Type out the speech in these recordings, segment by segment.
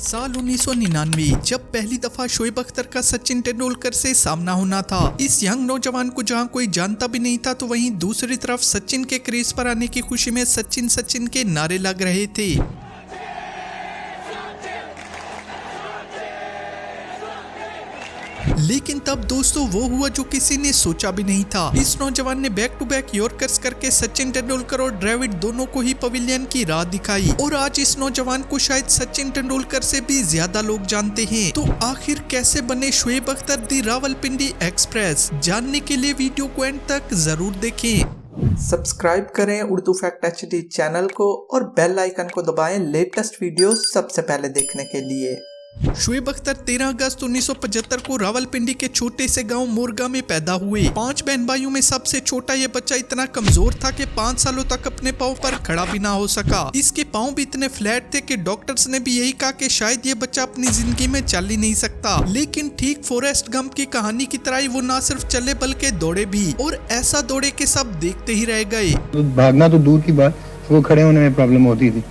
साल 1999 जब पहली दफा शोएब अख्तर का सचिन तेंदुलकर से सामना होना था। इस यंग नौजवान को जहां कोई जानता भी नहीं था, तो वहीं दूसरी तरफ सचिन के क्रीज पर आने की खुशी में सचिन सचिन के नारे लग रहे थे। लेकिन तब दोस्तों वो हुआ जो किसी ने सोचा भी नहीं था। इस नौजवान ने बैक टू बैक यॉर्कर्स करके सचिन तेंदुलकर और द्रविड़ दोनों को ही पवेलियन की राह दिखाई और आज इस नौजवान को शायद सचिन तेंदुलकर से भी ज्यादा लोग जानते हैं। तो आखिर कैसे बने शोएब अख्तर दी रावलपिंडी एक्सप्रेस, जानने के लिए वीडियो को एंड तक जरूर देखें। सब्सक्राइब करें उर्दू फैक्ट HD चैनल को और बेल आइकन को दबाएं लेटेस्ट वीडियो सबसे पहले देखने के लिए। शोएब अख्तर 13 अगस्त 1975 को रावलपिंडी के छोटे से गांव मोरगा में पैदा हुए। 5 बहन भाइयों में सबसे छोटा ये बच्चा इतना कमजोर था कि 5 सालों तक अपने पाँव पर खड़ा भी ना हो सका। इसके पाँव भी इतने फ्लैट थे कि डॉक्टर्स ने भी यही कहा कि शायद ये बच्चा अपनी जिंदगी में चल ही नहीं सकता। लेकिन ठीक फॉरेस्ट गंप की कहानी की तरह ही वो न सिर्फ चले बल्कि दौड़े भी, और ऐसा दौड़े कि सब देखते ही रह गए। तो भागना तो दूर की बात, वो खड़े होने में प्रॉब्लम होती थी।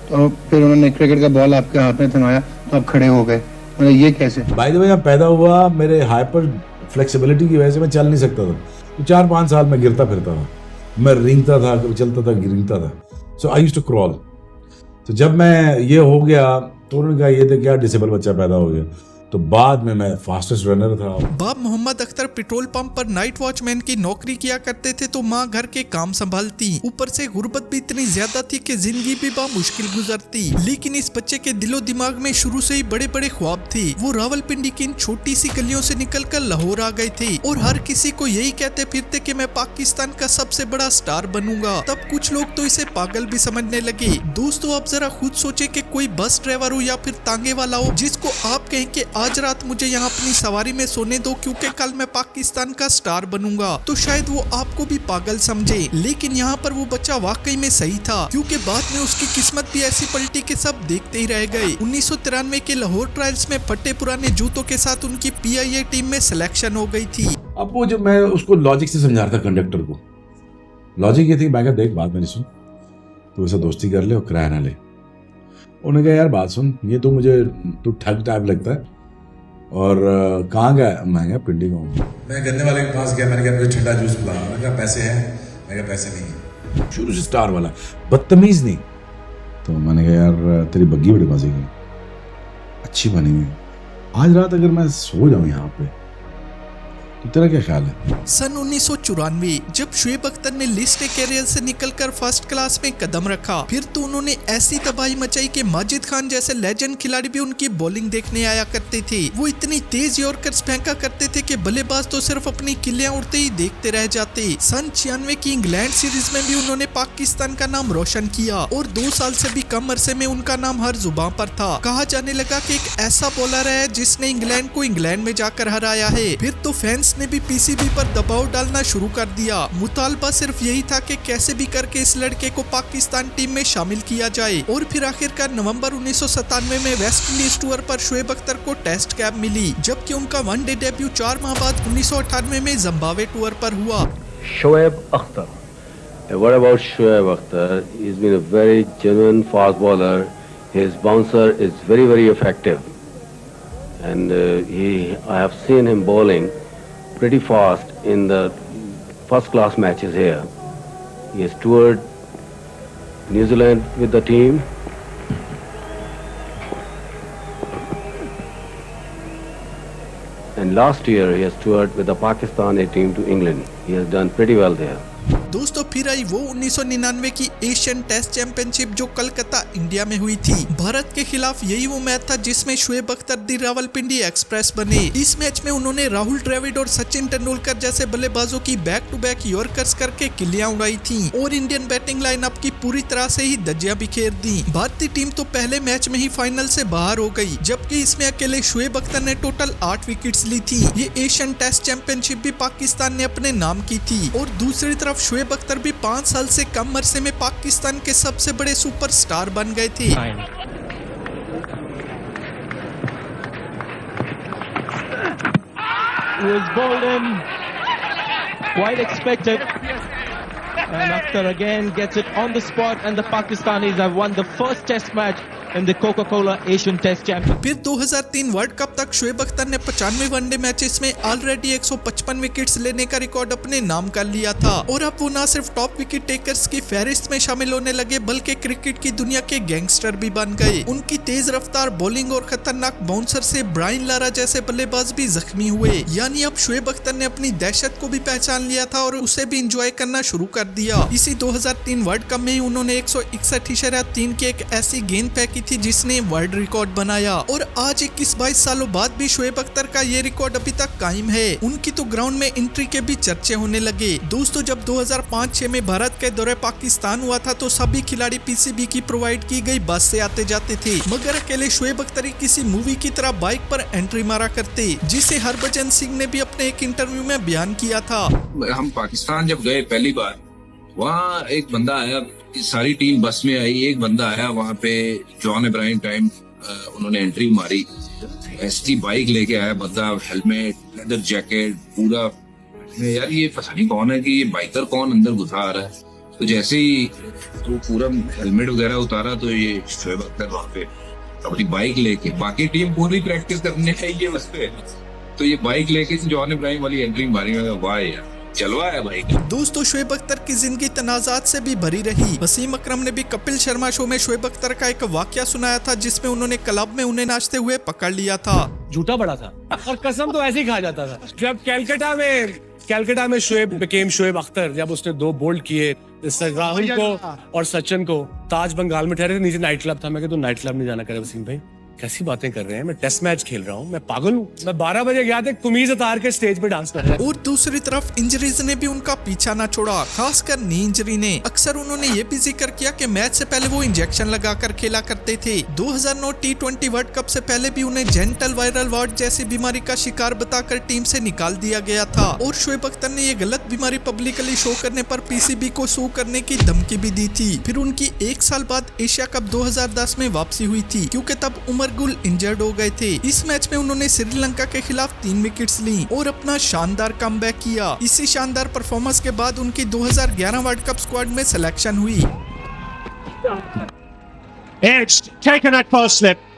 तो फिर उन्होंने क्रिकेट का बॉल आपके हाथ में थमाया तो आप खड़े हो गए। मतलब ये कैसे? बाय द वे जब पैदा हुआ, मेरे हाइपर फ्लेक्सिबिलिटी की वजह से मैं चल नहीं सकता था। तो 4-5 साल में गिरता फिरता था, मैं रेंगता था, कभी चलता था, गिरता था। सो आई यूज्ड टू क्रॉल। तो जब मैं ये हो गया तो उन्होंने कहा ये तो क्या डिसेबल बच्चा पैदा हो गया। तो बाद में मैं फास्टेस्ट रनर था। बाप मोहम्मद अख्तर पेट्रोल पंप पर नाइट वॉचमैन की नौकरी किया करते थे, तो माँ घर के काम संभालती। ऊपर से गुर्बत भी इतनी ज्यादा थी कि जिंदगी भी मुश्किल गुजरती। लेकिन इस बच्चे के दिलो दिमाग में शुरू से ही बड़े बड़े ख्वाब थे। वो रावलपिंडी की इन छोटी सी गलियों से निकलकर लाहौर आ गए थे और हर किसी को यही कहते फिरते कि मैं पाकिस्तान का सबसे बड़ा स्टार बनूंगा। तब कुछ लोग तो इसे पागल भी समझने लगे। दोस्तों आप जरा खुद सोचे कि कोई बस ड्राइवर हो या फिर तांगे वाला हो, जिसको आप कहें कि आज रात मुझे यहाँ अपनी सवारी में सोने दो क्योंकि कल मैं पाकिस्तान का स्टार बनूंगा, तो शायद वो आपको भी पागल समझे। लेकिन यहाँ पर वो बच्चा वाकई में सही था, क्योंकि बाद में उसकी किस्मत भी ऐसी पलटी के सब देखते ही रह गए। 1993 के लाहौर ट्रायल्स में फटे पुराने जूतों के साथ उनकी PIA टीम में सिलेक्शन हो गई थी। अब वो जब मैं उसको लॉजिक से समझा रहा था कंडक्टर को, लॉजिक ये थी, मैं कहा देख बात मेरी सुन, तू ऐसा दोस्ती कर ले और किराया ना ले। उन्होंने कहा यार बात सुन, ये तो मुझे तू ठग टाइप लगता है, और कहाँ गया? मैं गया पिंडी का हूँ। मैं गन्ने वाले के पास गया, मैंने कहा मुझे ठंडा जूस पिला। मैंने कहा पैसे हैं? मैं कहा पैसे नहीं। शुरू से स्टार वाला, बदतमीज नहीं। तो मैंने कहा यार तेरी बग्गी बड़ी मजे की, अच्छी बनी हुई, आज रात अगर मैं सो जाऊँ यहाँ पे तो तेरा क्या ख्याल है? सन 1994 जब शोएब अख्तर ने लिस्ट कैरियर से निकलकर फर्स्ट क्लास में कदम रखा, फिर तो उन्होंने ऐसी तबाही मचाई कि माजिद खान जैसे लेजेंड खिलाड़ी भी उनकी बॉलिंग देखने आया करते थे। वो इतनी तेज यॉर्कर्स फेंका करते थे कि बल्लेबाज तो सिर्फ अपनी किल्लियां उड़ते ही देखते रह जाते। सन 96 की इंग्लैंड सीरीज में भी उन्होंने पाकिस्तान का नाम रोशन किया और 2 साल से भी कम अरसे में उनका नाम हर जुबान पर था। कहा जाने लगा कि एक ऐसा बॉलर है जिसने इंग्लैंड को इंग्लैंड में जाकर हराया है। फिर तो फैंस ने भी PCB पर दबाव डालना शुरू कर दिया। मुतालबा सिर्फ यही था कि कैसे भी करके इस लड़के को पाकिस्तान टीम में शामिल किया जाए। और फिर आखिरकार नवंबर 1997 में वेस्ट इंडीज टूर पर शोएब अख्तर को टेस्ट कैप मिली, जबकि उनका वनडे डेब्यू 4 माह बाद 1998 में जिम्बाब्वे टूर पर हुआ। Shoaib Akhtar. What about Shoaib Akhtar? He's been a very genuine fast bowler. His bouncer is very, very effective. And I have seen him bowling pretty fast in the first class matches here. He has toured New Zealand with the team. And last year he has toured with the Pakistani team to England. He has done pretty well there. दोस्तों फिर आई वो 1999 की Asian test championship जो Calcutta India में हुई थी। भारत के खिलाफ यही वो मैच था जिसमें शोएब अख्तर दी रावलपिंडी एक्सप्रेस बने। इस मैच में उन्होंने राहुल द्रविड़ और सचिन तेंदुलकर जैसे बल्लेबाजों की बैक टू बैक यॉर्कर्स करके किल्लियां उड़ाई थी और इंडियन बैटिंग लाइनअप की पूरी तरह से ही धज्जियां बिखेर दी। भारतीय टीम तो पहले मैच में ही फाइनल से बाहर हो गई, जबकि इसमें अकेले शोएब अख्तर ने टोटल 8 विकेट्स ली थी। ये एशियन टेस्ट चैंपियनशिप भी पाकिस्तान ने अपने नाम की थी। और दूसरी तरफ शोएब अख्तर भी 5 साल से कम अरसे में पाकिस्तान के सबसे बड़े सुपरस्टार बन गए थे। Was bowled in, quite expected, and Akhtar again gets it on the spot, and the Pakistanis have won the first test match in the Coca-Cola Asian Test Championship. फिर 2003 वर्ल्ड कप तक शोएब अख्तर ने 95 one day matches में already 155 wickets लेने का record अपने नाम कर लिया था और अब वो न सिर्फ टॉप विकेट टेकर्स की फहरिस्त में शामिल होने लगे बल्कि क्रिकेट की दुनिया के गैंगस्टर भी बन गए। उनकी तेज रफ्तार बॉलिंग और खतरनाक बाउंसर से ब्रायन लारा जैसे बल्लेबाज भी जख्मी हुए। यानी अब शोएब अख्तर ने अपनी दहशत को भी पहचान लिया था और उसे भी इंजॉय करना शुरू कर दिया। इसी 2003 वर्ल्ड कप में ही उन्होंने 161.3 की एक ऐसी गेंद फेंकी थी जिसने वर्ल्ड रिकॉर्ड बनाया और आज 21-22 सालों बाद भी शोएब अख्तर का ये रिकॉर्ड अभी तक कायम है। उनकी तो ग्राउंड में एंट्री के भी चर्चे होने लगे। दोस्तों, जब 2005-6 में भारत के दौरे पाकिस्तान हुआ था तो सभी खिलाड़ी पीसीबी की प्रोवाइड की गई बस से आते जाते थे, मगर अकेले शोएब अख्तर किसी मूवी की तरह बाइक पर एंट्री मारा करते, जिसे हरभजन सिंह ने भी अपने एक इंटरव्यू में बयान किया था। हम पाकिस्तान जब गए पहली बार, वहाँ एक बंदा आया, सारी टीम बस में आई, एक बंदा आया वहाँ पे जॉन इब्राहिम टाइम, उन्होंने एंट्री मारी, ऐसी बाइक लेके आया बंदा, हेलमेट, लेदर जैकेट पूरा। यार ये पता नहीं कौन है कि ये बाइकर कौन अंदर घुसा आ रहा है। तो जैसे ही तो पूरा हेलमेट वगैरह उतारा तो ये शोएब अख्तर वहाँ पे अपनी बाइक लेके, बाकी टीम पूरी प्रैक्टिस करने आई है बस पे, तो ये बाइक लेके जॉन इब्राहिम वाली एंट्री मारी। वाह यार, चलवा है भाई। दोस्तों, शोएब अख्तर की जिंदगी तनाजात से भी भरी रही। वसीम अकरम ने भी कपिल शर्मा शो में शोएब अख्तर का एक वाकया सुनाया था जिसमें उन्होंने क्लब में उन्हें नाचते हुए पकड़ लिया था। झूठा बड़ा था और कसम तो ऐसे ही खा जाता था। जब कैलकाटा में शोएब बिकेम शोएब अख्तर, जब उसने 2 बोल्ड किए, राहुल को और सचिन को, ताज बंगाल में ठहरे थे, नीचे नाइट क्लब था। मैं तो नाइट क्लब नहीं जाना करे वसीम भाई, कैसी बातें कर रहे हैं, मैं टेस्ट मैच खेल रहा हूँ, मैं पागल हूँ। मैं 12 बजे गया था, कुमीज उतार के स्टेज पे डांस कर रहा है। और दूसरी तरफ इंजरीज ने भी उनका पीछा न छोड़ा, खासकर नी इंजरी ने। अक्सर उन्होंने ये भी जिक्र किया कि मैच से पहले वो इंजेक्शन लगाकर खेला करते थे। 2009 T20 वर्ल्ड कप से पहले भी उन्हें जेनिटल वायरल वार्ड जैसी बीमारी का शिकार बताकर टीम से निकाल दिया गया था और शोएब अख्तर ने ये गलत बीमारी पब्लिकली शो करने पर पीसीबी को सू करने की धमकी भी दी थी। फिर उनकी 1 साल बाद एशिया कप 2010 में वापसी हुई थी, क्योंकि तब उमर गुल इंजर्ड हो गए थे। इस मैच में उन्होंने श्रीलंका के खिलाफ 3 विकेट्स ली और अपना शानदार कमबैक किया। इसी शानदार परफॉर्मेंस के बाद उनकी 2011 वर्ल्ड कप स्क्वाड में सिलेक्शन हुई। It's taken at first slip.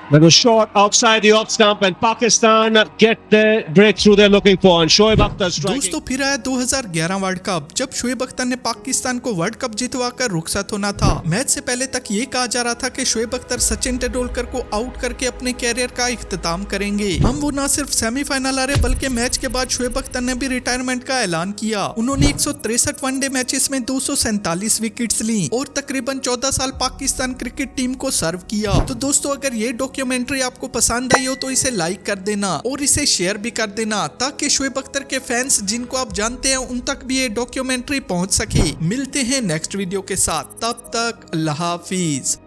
Little short outside the off stump and Pakistan get the breakthrough they're looking for. And Shoaib Akhtar striking. दोस्तों, फिर आया 2011 वर्ल्ड कप, जब शोएब अख्तर ने पाकिस्तान को वर्ल्ड कप जितवाकर रुखसत होना था। मैच से पहले तक ये कहा जा रहा था कि शोएब अख्तर सचिन तेंदुलकर को आउट करके अपने कैरियर का इख्तिताम करेंगे। हम वो न सिर्फ सेमीफाइनल आ रहे बल्कि मैच के बाद शोएब अख्तर ने भी रिटायरमेंट का ऐलान किया। उन्होंने 163 वनडे मैचेस में 247 विकेट्स ली और तकरीबन 14 साल पाकिस्तान क्रिकेट टीम को सर्व किया। तो दोस्तों, अगर ये डॉक्यूमेंट्री आपको पसंद आई हो तो इसे लाइक कर देना और इसे शेयर भी कर देना, ताकि शोएब अख्तर के फैंस जिनको आप जानते हैं उन तक भी ये डॉक्यूमेंट्री पहुंच सके। मिलते हैं नेक्स्ट वीडियो के साथ, तब तक अल्लाह हाफिज।